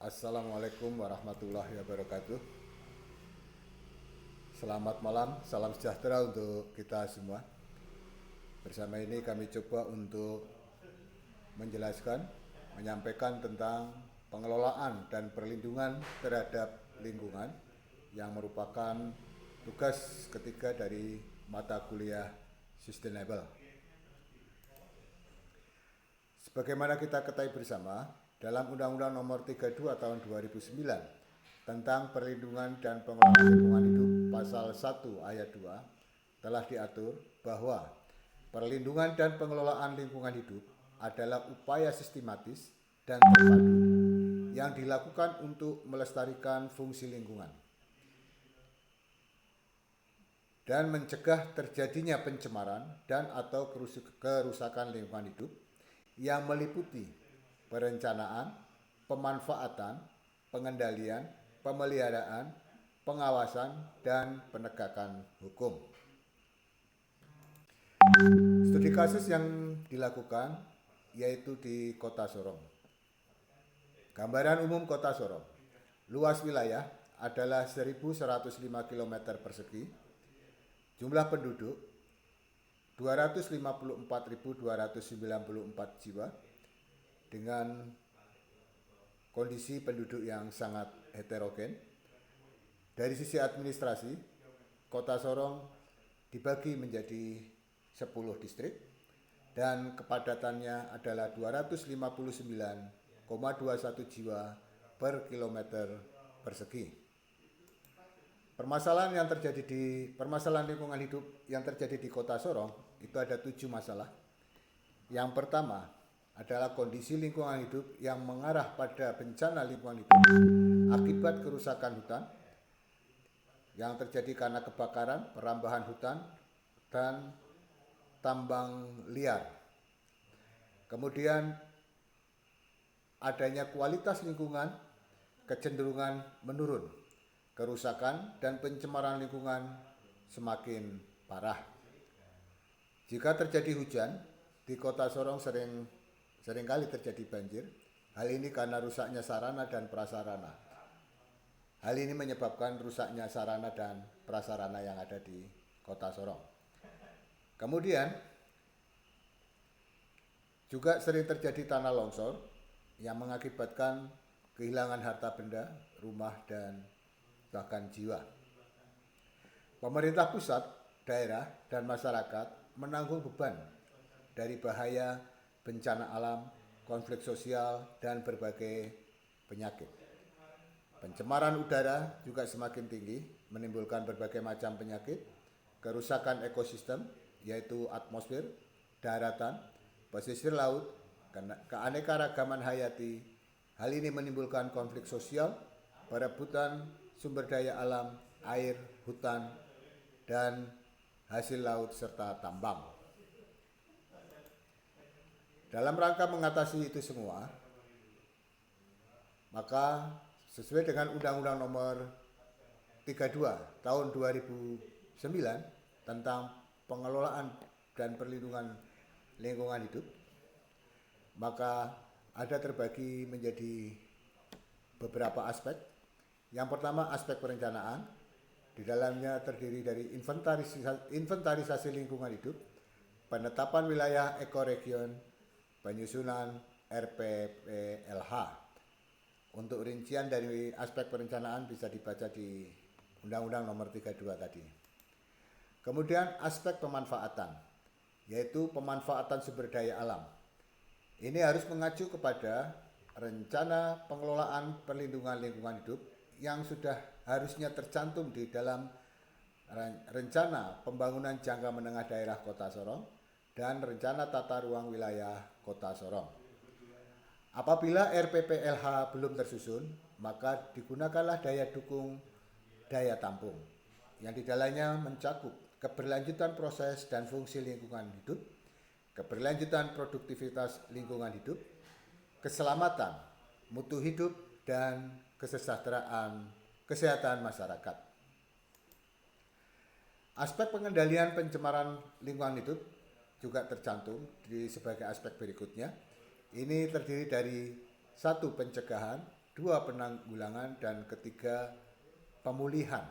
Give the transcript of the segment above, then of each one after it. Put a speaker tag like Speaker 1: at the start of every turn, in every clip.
Speaker 1: Assalamualaikum warahmatullahi wabarakatuh. Selamat malam, salam sejahtera untuk kita semua. Bersama ini kami coba untuk menjelaskan, menyampaikan tentang pengelolaan dan perlindungan terhadap lingkungan yang merupakan tugas ketiga dari mata kuliah Sustainable. Sebagaimana kita ketahui bersama, dalam Undang-Undang Nomor 32 Tahun 2009 tentang perlindungan dan pengelolaan lingkungan hidup pasal 1 ayat 2 telah diatur bahwa perlindungan dan pengelolaan lingkungan hidup adalah upaya sistematis dan terpadu yang dilakukan untuk melestarikan fungsi lingkungan dan mencegah terjadinya pencemaran dan atau kerusakan lingkungan hidup yang meliputi perencanaan, pemanfaatan, pengendalian, pemeliharaan, pengawasan, dan penegakan hukum. Studi kasus yang dilakukan yaitu di Kota Sorong. Gambaran umum Kota Sorong. Luas wilayah adalah 1.105 km persegi. Jumlah penduduk 254.294 jiwa dengan kondisi penduduk yang sangat heterogen. Dari sisi administrasi, Kota Sorong dibagi menjadi 10 distrik dan kepadatannya adalah 259,21 jiwa per kilometer persegi. Permasalahan lingkungan hidup yang terjadi di Kota Sorong itu ada 7 masalah. Yang pertama adalah kondisi lingkungan hidup yang mengarah pada bencana lingkungan hidup akibat kerusakan hutan yang terjadi karena kebakaran, perambahan hutan, dan tambang liar. Kemudian adanya kualitas lingkungan kecenderungan menurun, kerusakan dan pencemaran lingkungan semakin parah. Jika terjadi hujan, di Kota Sorong seringkali terjadi banjir. Hal ini karena rusaknya sarana dan prasarana. Hal ini menyebabkan rusaknya sarana dan prasarana yang ada di Kota Sorong. Kemudian juga sering terjadi tanah longsor yang mengakibatkan kehilangan harta benda, rumah, dan bahkan jiwa. Pemerintah pusat, daerah, dan masyarakat menanggung beban dari bahaya bencana alam, konflik sosial, dan berbagai penyakit. Pencemaran udara juga semakin tinggi, menimbulkan berbagai macam penyakit, kerusakan ekosistem, yaitu atmosfer, daratan, pesisir laut, keanekaragaman hayati. Hal ini menimbulkan konflik sosial, perebutan sumber daya alam, air, hutan, dan hasil laut serta tambang. Dalam rangka mengatasi itu semua, maka sesuai dengan Undang-Undang Nomor 32 Tahun 2009 tentang pengelolaan dan perlindungan lingkungan hidup, maka ada terbagi menjadi beberapa aspek. Yang pertama aspek perencanaan, di dalamnya terdiri dari inventarisasi lingkungan hidup, penetapan wilayah ekoregion, penyusunan RPPLH. Untuk rincian dari aspek perencanaan bisa dibaca di Undang-Undang Nomor 32 tadi. Kemudian aspek pemanfaatan, yaitu pemanfaatan sumber daya alam. Ini harus mengacu kepada rencana pengelolaan perlindungan lingkungan hidup yang sudah harusnya tercantum di dalam rencana pembangunan jangka menengah daerah Kota Sorong dan rencana tata ruang wilayah Kota Sorong. Apabila RPPLH belum tersusun, maka digunakanlah daya dukung daya tampung yang di dalamnya mencakup keberlanjutan proses dan fungsi lingkungan hidup, keberlanjutan produktivitas lingkungan hidup, keselamatan, mutu hidup, dan kesehatan masyarakat. Aspek pengendalian pencemaran lingkungan hidup juga tercantum di sebagai aspek berikutnya. Ini terdiri dari 1. Pencegahan, kedua penanggulangan, dan ketiga pemulihan.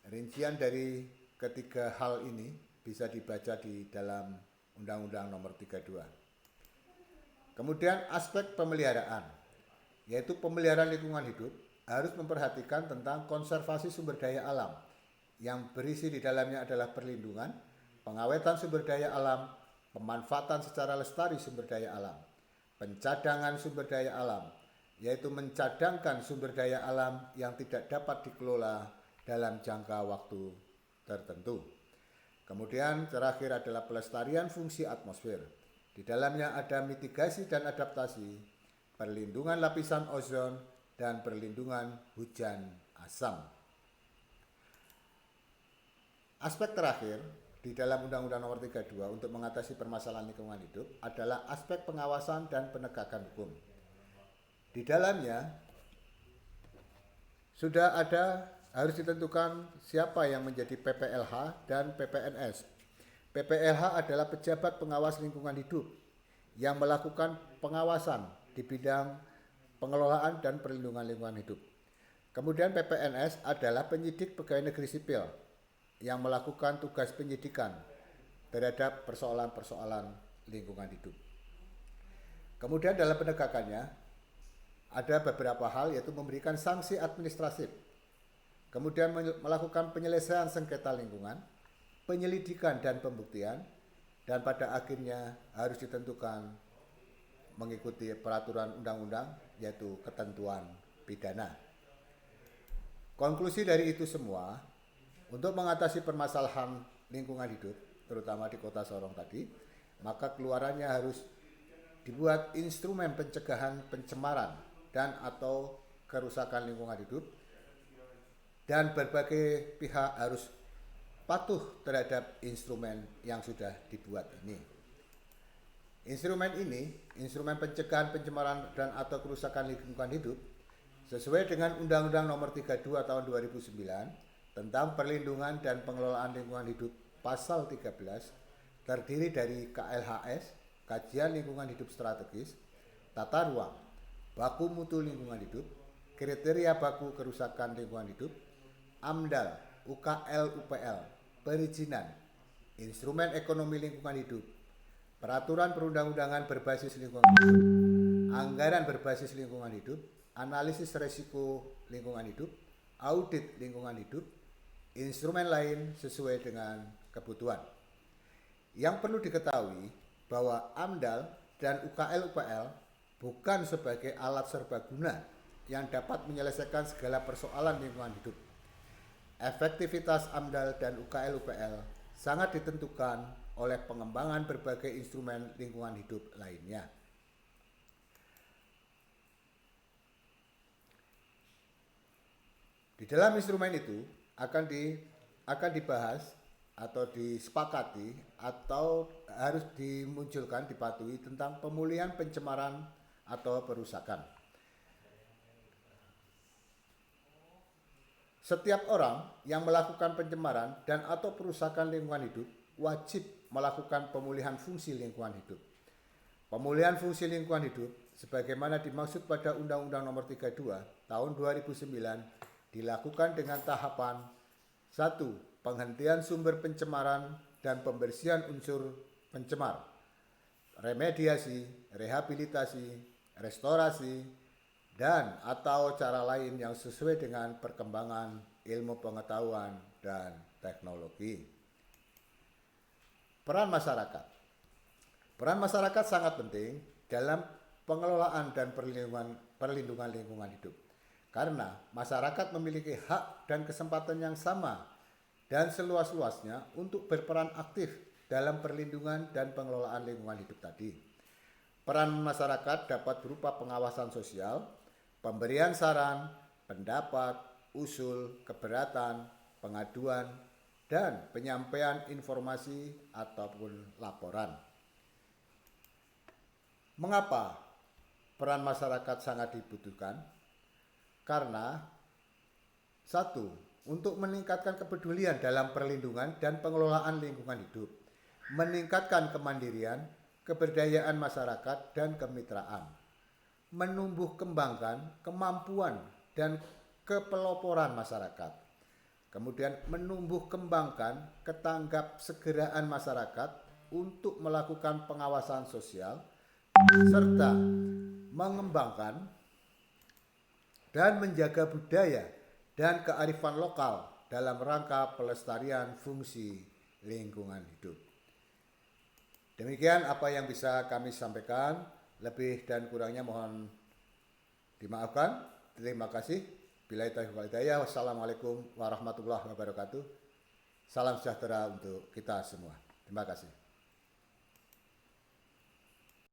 Speaker 1: Rincian dari ketiga hal ini bisa dibaca di dalam Undang-Undang Nomor 32. Kemudian aspek pemeliharaan, yaitu pemeliharaan lingkungan hidup harus memperhatikan tentang konservasi sumber daya alam yang berisi di dalamnya adalah perlindungan, pengawetan sumber daya alam, pemanfaatan secara lestari sumber daya alam, pencadangan sumber daya alam, yaitu mencadangkan sumber daya alam yang tidak dapat dikelola dalam jangka waktu tertentu. Kemudian terakhir adalah pelestarian fungsi atmosfer. Di dalamnya ada mitigasi dan adaptasi, perlindungan lapisan ozon, dan perlindungan hujan asam. Aspek terakhir di dalam Undang-Undang Nomor 32 untuk mengatasi permasalahan lingkungan hidup adalah aspek pengawasan dan penegakan hukum. Di dalamnya sudah ada, harus ditentukan siapa yang menjadi PPLH dan PPNS. PPLH adalah pejabat pengawas lingkungan hidup yang melakukan pengawasan di bidang pengelolaan dan perlindungan lingkungan hidup. Kemudian PPNS adalah penyidik pegawai negeri sipil yang melakukan tugas penyidikan terhadap persoalan-persoalan lingkungan hidup. Kemudian dalam penegakannya ada beberapa hal, yaitu memberikan sanksi administratif, kemudian melakukan penyelesaian sengketa lingkungan, penyelidikan dan pembuktian, dan pada akhirnya harus ditentukan mengikuti peraturan undang-undang, yaitu ketentuan pidana. Konklusi dari itu semua, untuk mengatasi permasalahan lingkungan hidup, terutama di Kota Sorong tadi, maka keluarannya harus dibuat instrumen pencegahan pencemaran dan atau kerusakan lingkungan hidup, dan berbagai pihak harus patuh terhadap instrumen yang sudah dibuat ini. Instrumen ini, instrumen pencegahan pencemaran dan atau kerusakan lingkungan hidup, sesuai dengan Undang-Undang Nomor 32 Tahun 2009 tentang perlindungan dan pengelolaan lingkungan hidup pasal 13, terdiri dari KLHS, Kajian Lingkungan Hidup Strategis, Tata Ruang, Baku Mutu Lingkungan Hidup, Kriteria Baku Kerusakan Lingkungan Hidup, AMDAL, UKL, UPL, Perizinan, Instrumen Ekonomi Lingkungan Hidup, Peraturan Perundang-undangan berbasis lingkungan hidup, Anggaran berbasis lingkungan hidup, Analisis resiko lingkungan hidup, Audit lingkungan hidup, instrumen lain sesuai dengan kebutuhan. Yang perlu diketahui bahwa AMDAL dan UKL, UPL bukan sebagai alat serbaguna yang dapat menyelesaikan segala persoalan lingkungan hidup. Efektivitas AMDAL dan UKL, UPL sangat ditentukan oleh pengembangan berbagai instrumen lingkungan hidup lainnya. Di dalam instrumen itu akan dibahas atau disepakati atau harus dimunculkan, dipatuhi tentang pemulihan pencemaran atau perusakan. Setiap orang yang melakukan pencemaran dan atau perusakan lingkungan hidup wajib melakukan pemulihan fungsi lingkungan hidup. Pemulihan fungsi lingkungan hidup sebagaimana dimaksud pada Undang-Undang Nomor 32 Tahun 2009 dilakukan dengan tahapan 1. Penghentian sumber pencemaran dan pembersihan unsur pencemar, remediasi, rehabilitasi, restorasi, dan atau cara lain yang sesuai dengan perkembangan ilmu pengetahuan dan teknologi. Peran masyarakat. Peran masyarakat sangat penting dalam pengelolaan dan perlindungan lingkungan hidup. Karena masyarakat memiliki hak dan kesempatan yang sama dan seluas-luasnya untuk berperan aktif dalam perlindungan dan pengelolaan lingkungan hidup tadi. Peran masyarakat dapat berupa pengawasan sosial, pemberian saran, pendapat, usul, keberatan, pengaduan, dan penyampaian informasi ataupun laporan. Mengapa peran masyarakat sangat dibutuhkan? Karena 1. Untuk meningkatkan kepedulian dalam perlindungan dan pengelolaan lingkungan hidup, meningkatkan kemandirian, keberdayaan masyarakat, dan kemitraan, menumbuh kembangkan kemampuan dan kepeloporan masyarakat. Kemudian menumbuh kembangkan ketanggap segeraan masyarakat untuk melakukan pengawasan sosial serta mengembangkan dan menjaga budaya dan kearifan lokal dalam rangka pelestarian fungsi lingkungan hidup. Demikian apa yang bisa kami sampaikan. Lebih dan kurangnya mohon dimaafkan. Terima kasih. Billahi taufiq wal hidayah. Wassalamualaikum warahmatullahi wabarakatuh. Salam sejahtera untuk kita semua. Terima kasih.